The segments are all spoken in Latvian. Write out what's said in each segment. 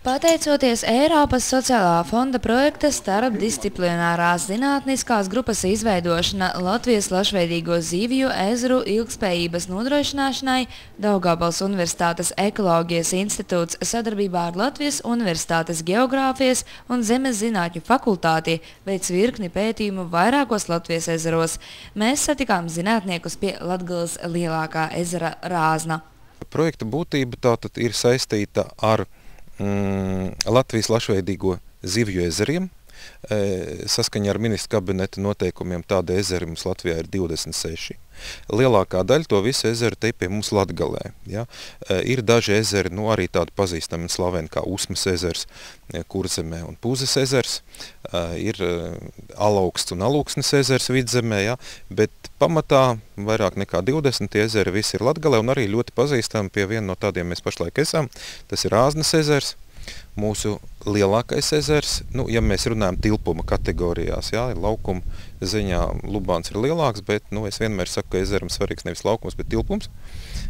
Pateicoties Eiropas sociālā fonda projekta starpdisciplinārās zinātniskās grupas izveidošana Latvijas lašveidīgo zivju ezeru ilgspējības nodrošināšanai, Daugavpils Universitātes ekoloģijas institūts sadarbībā ar Latvijas Universitātes geogrāfijas un zemes zinātņu fakultāti veic virkni pētījumu vairākos Latvijas ezeros. Mēs satikām zinātniekus pie Latgales lielākā ezera Rāzna. Projekta būtība tātad ir saistīta ar Latvijas lašveidīgo zivju ezeriem. Saskaņā ar ministra kabineta noteikumiem tāda ezeri mums Latvijā ir 26. Lielākā daļa to visu ezeru te pie mums Latgalē. Ja? Ir daži ezeri, arī tādi pazīstami un slaveni kā Usmas ezers, Kurzemē un Pūzes ezers. Ir Alauksts un Alūksnes ezers Vidzemē, ja? Bet pamatā vairāk nekā 20 ezeri visi ir Latgalē un arī ļoti pazīstami pie viena no tādiem mēs pašlaik esam. Tas ir Rāznas ezers. Mūsu lielākais ezers, ja mēs runājam tilpuma kategorijās, jā, laukuma ziņā Lubāns ir lielāks, bet es vienmēr saku, ka ezeram svarīgs nevis laukums, bet tilpums.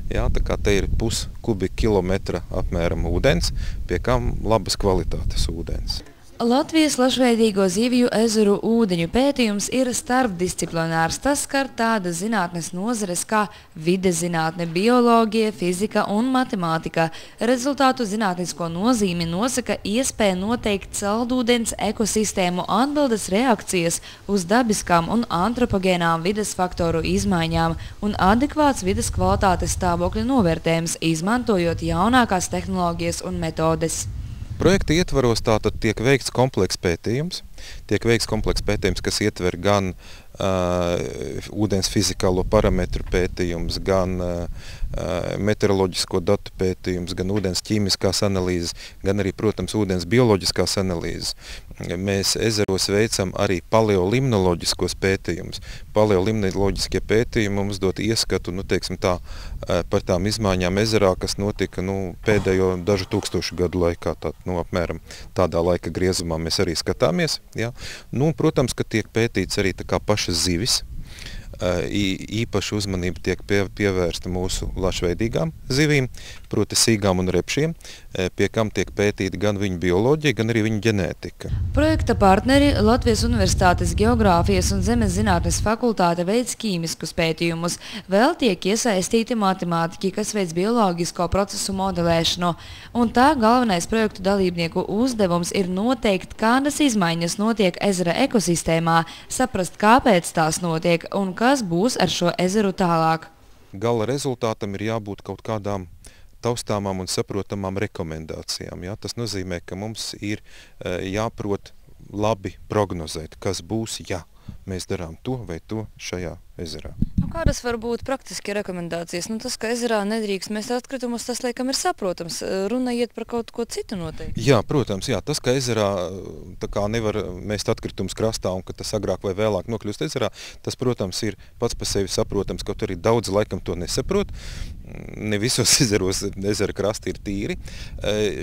Jā, tā kā te ir puskubikkilometra apmēram ūdens, pie kam labas kvalitātes ūdens. Latvijas lašveidīgo zivju ezeru ūdeņu pētījums ir starpdisciplinārs. Tas skar tādas zinātnes nozares kā vides zinātne, bioloģija, fizika un matemātika. Rezultātu zinātnisko nozīmi nosaka iespēja noteikt saldūdens ekosistēmu atbildes reakcijas uz dabiskām un antropogēnām vides faktoru izmaiņām un adekvāts vides kvalitātes stāvokļa novērtējums, izmantojot jaunākās tehnoloģijas un metodes. Projekta ietvaros tātad tiek veikts komplekss pētījums. Tiek veikts komplekss pētījums, kas ietver gan ūdens fizikālo parametru pētījums, gan meteoroloģisko datu pētījums, gan ūdens ķīmiskās analīzes, gan arī, protams, ūdens bioloģiskās analīzes. Mēs ezeros veicam arī paleolimnoloģiskos pētījumus. Paleolimnoloģiskie pētījumi mums dod ieskatu, par tām izmaiņām ezerā, kas notika pēdējo dažu tūkstošu gadu laikā. Apmēram tādā laika griezumā mēs arī skatāmies. Ja? Protams, ka tiek pētīts arī pašas zivis. Īpaša uzmanība tiek pievērsta mūsu lašveidīgām zivīm, proti sīgām un repšiem, pie kam tiek pētīta gan viņu bioloģija, gan arī viņu ģenētika. Projekta partneri Latvijas Universitātes geogrāfijas un zemes zinātnes fakultāte veic ķīmiskus pētījumus. Vēl tiek iesaistīti matemātiķi, kas veic bioloģisko procesu modelēšanu. Un tā galvenais projektu dalībnieku uzdevums ir noteikt, kādas izmaiņas notiek ezera ekosistēmā, saprast, kāpēc tās notiek un kas būs ar šo ezeru tālāk. Gala rezultātam ir jābūt kaut kādām taustāmām un saprotamām rekomendācijām. Ja? Tas nozīmē, ka mums ir jāprot labi prognozēt, kas būs, ja mēs darām to vai to šajā ezerā. Kādas var būt praktiski rekomendācijas? Tas, ka ezerā nedrīkst mest atkritumus, tas laikam ir saprotams. Runa iet par kaut ko citu noteikti. Jā, protams, jā. Tas, ka ezerā nevar mest atkritumus krastā un ka tas agrāk vai vēlāk nokļūst ezerā, tas, protams, ir pats par sevi saprotams, kaut arī daudz laikam to nesaprot. Ne visos ezeros ezera krasti ir tīri.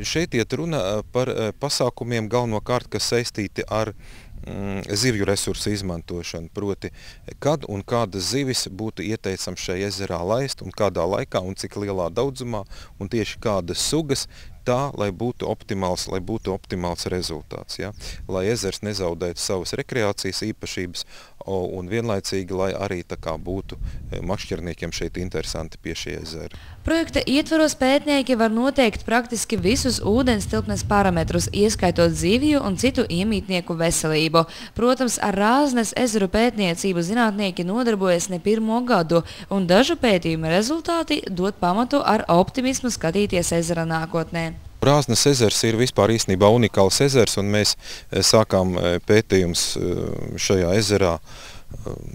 Šeit iet runa par pasākumiem galvenokārt, kas saistīti ar zivju resursu izmantošanu, proti, kad un kādas zivis būtu ieteicams šajā ezerā laist un kādā laikā un cik lielā daudzumā un tieši kādas sugas, tā, lai būtu optimāls rezultāts. Ja? Lai ezers nezaudētu savas rekreācijas īpašības un vienlaicīgi, lai arī būtu makšķerniekiem šeit interesanti pie šī ezera. Projekta ietvaros pētnieki var noteikt praktiski visus ūdens tilpnes parametrus, ieskaitot zivju un citu iemītnieku veselību. Protams, ar Rāznes ezeru pētniecību zinātnieki nodarbojas ne pirmo gadu, un dažu pētījumu rezultāti dod pamatu ar optimismu skatīties ezera nākotnē. Rāznes ezers ir vispār īstenībā unikāls ezers, un mēs sākām pētījums šajā ezerā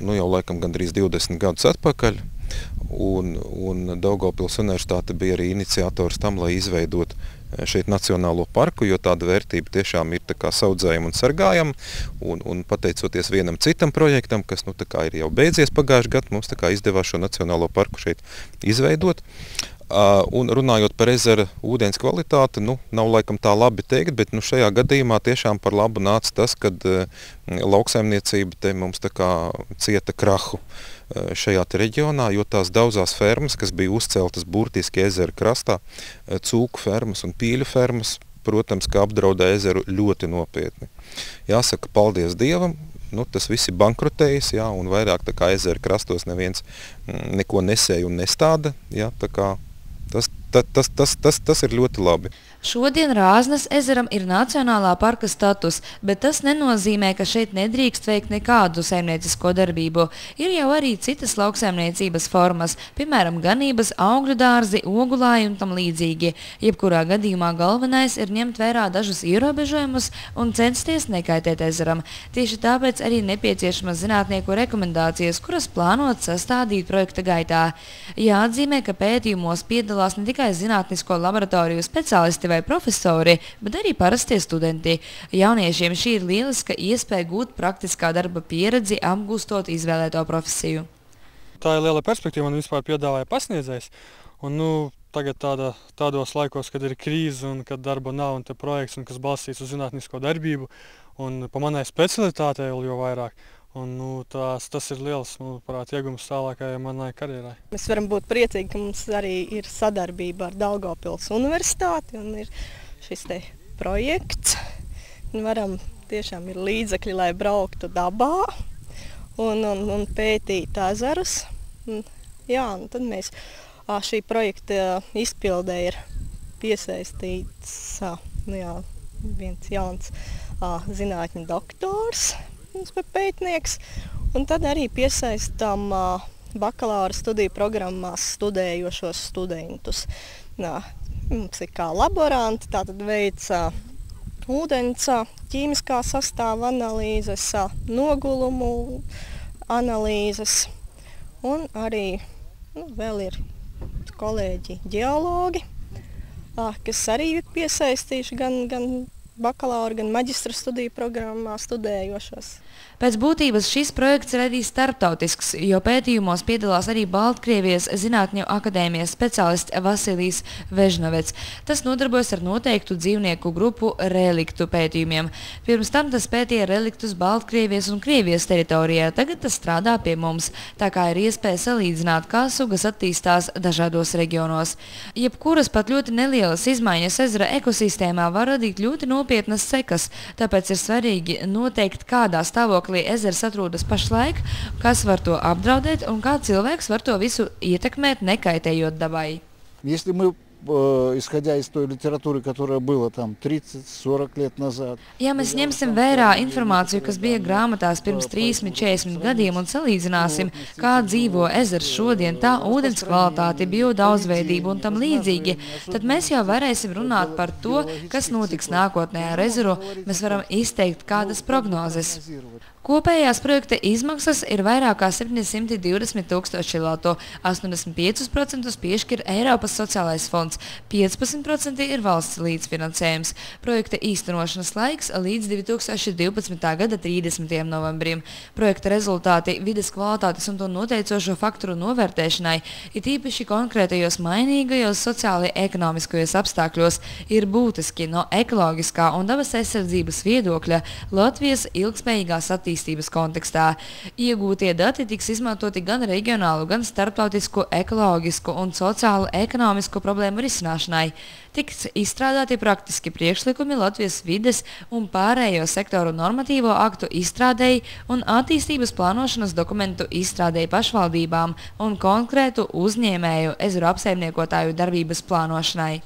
jau laikam gandrīz 20 gadus atpakaļ. Un Daugavpils Universitāte bija arī iniciators tam, lai izveidot šeit nacionālo parku, jo tāda vērtība tiešām ir saudzējama un sargājama. Un pateicoties vienam citam projektam, kas ir jau beidzies pagājušajā gadā, mums izdevās šo nacionālo parku šeit izveidot. Un runājot par ezera ūdens kvalitāti, nav laikam tā labi teikt, bet šajā gadījumā tiešām par labu nāca tas, kad lauksaimniecība te mums cieta krahu šajā reģionā, jo tās daudzās fermas, kas bija uzceltas burtiski ezera krastā, cūku fermas un pīļu fermas, protams, ka apdraudē ezeru ļoti nopietni. Jāsaka, paldies Dievam, tas viss ir bankrotējis, un vairāk tā kā ezera krastos neviens neko nesēja un nestāda, tā kā tas ir ļoti labi. Šodien Rāznas ezeram ir nacionālā parka status, bet tas nenozīmē, ka šeit nedrīkst veikt nekādu saimniecisko darbību. Ir jau arī citas lauksaimniecības formas, piemēram, ganības, augļu dārzi, ogulāji un tam līdzīgi. Jebkurā gadījumā galvenais ir ņemt vērā dažus ierobežojumus un censties nekaitēt ezeram. Tieši tāpēc arī nepieciešamas zinātnieku rekomendācijas, kuras plānot sastādīt projekta gaitā. Jāatzīmē, ka pētījumos piedalās ne tikai zinātnisko laboratoriju speciālisti vai profesori, bet arī parastie studenti. Jauniešiem šī ir lieliska iespēja gūt praktiskā darba pieredzi, apgūstot izvēlēto profesiju. Tā ir liela perspektīva, man vispār piedāvāja pasniedzējs. Un, tagad tādos laikos, kad ir krīze un kad darba nav un te projekts, un kas balstīts uz zinātnisko darbību, un pa manai specialitātei vēl jo vairāk. Un, tas ir liels iegums tālākajai manai karjerai. Mēs varam būt priecīgi, ka mums arī ir sadarbība ar Daugavpils universitāti un ir šis te projekts. Tiešām ir līdzekļi, lai brauktu dabā un pētīt ezerus. Tad mēs šī projekta izpildē ir piesaistīts viens jauns zinātņu doktors. Pētnieks, un tad arī piesaistām bakalaura studiju programmās studējošos studentus. Mums ir kā laboranti, tātad veica ūdens ķīmiskā sastāva analīzes, nogulumu analīzes, un arī vēl ir kolēģi ģeologi, kas arī ir piesaistījuši gan bakalaura, gan maģistra studiju programmā studējošos. Pēc būtības šis projekts ir arī starptautisks, jo pētījumos piedalās arī Baltkrievijas Zinātņu akadēmijas speciālists Vasilijs Vežnovets. Tas nodarbojas ar noteiktu dzīvnieku grupu reliktu pētījumiem. Pirms tam tas pētīja reliktus Baltkrievijas un Krievijas teritorijā, tagad tas strādā pie mums, tā kā ir iespēja salīdzināt, kā sugas attīstās dažādos reģionos. Jebkuras pat ļoti nelielas izmaiņas ezera ekosistēmā var radīt ļoti nopietnas sekas, tāpēc ir svarīgi noteikt, kādā stāvoklī ezers atrodas pašlaik, kas var to apdraudēt un kā cilvēks var to visu ietekmēt, nekaitējot dabai. Если мы, исходя из той литературы, которая была там 30-40 лет назад. Ja mēs ņemsim vērā informāciju, kas bija grāmatās pirms 30-40 gadiem un salīdzināsim, kā dzīvo ezers šodien, tā ūdens kvalitāte, biodaudzveidība un tam līdzīgi, tad mēs jau varēsim runāt par to, kas notiks nākotnē ar ezeru. Mēs varam izteikt kādas prognozes. Kopējās projekta izmaksas ir vairāk kā 720 000 latu, 85% piešķir Eiropas sociālais fonds, 15% ir valsts līdzfinansējums. Projekta īstenošanas laiks līdz 2012. gada 30. novembrim. Projekta rezultāti vides kvalitātes un to noteicošo faktoru novērtēšanai, it īpaši konkrētajos mainīgajos sociāli ekonomiskajos apstākļos, ir būtiski no ekoloģiskā un dabas aizsardzības viedokļa Latvijas ilgspējīgās attīstības kontekstā. Iegūtie dati tiks izmantoti gan reģionālu, gan starptautisku, ekoloģisku un sociālu ekonomisku problēmu risināšanai. Tiks izstrādāti praktiski priekšlikumi Latvijas vides un pārējo sektoru normatīvo aktu izstrādēji un attīstības plānošanas dokumentu izstrādēji pašvaldībām un konkrētu uzņēmēju ezeru apsaimniekotāju darbības plānošanai.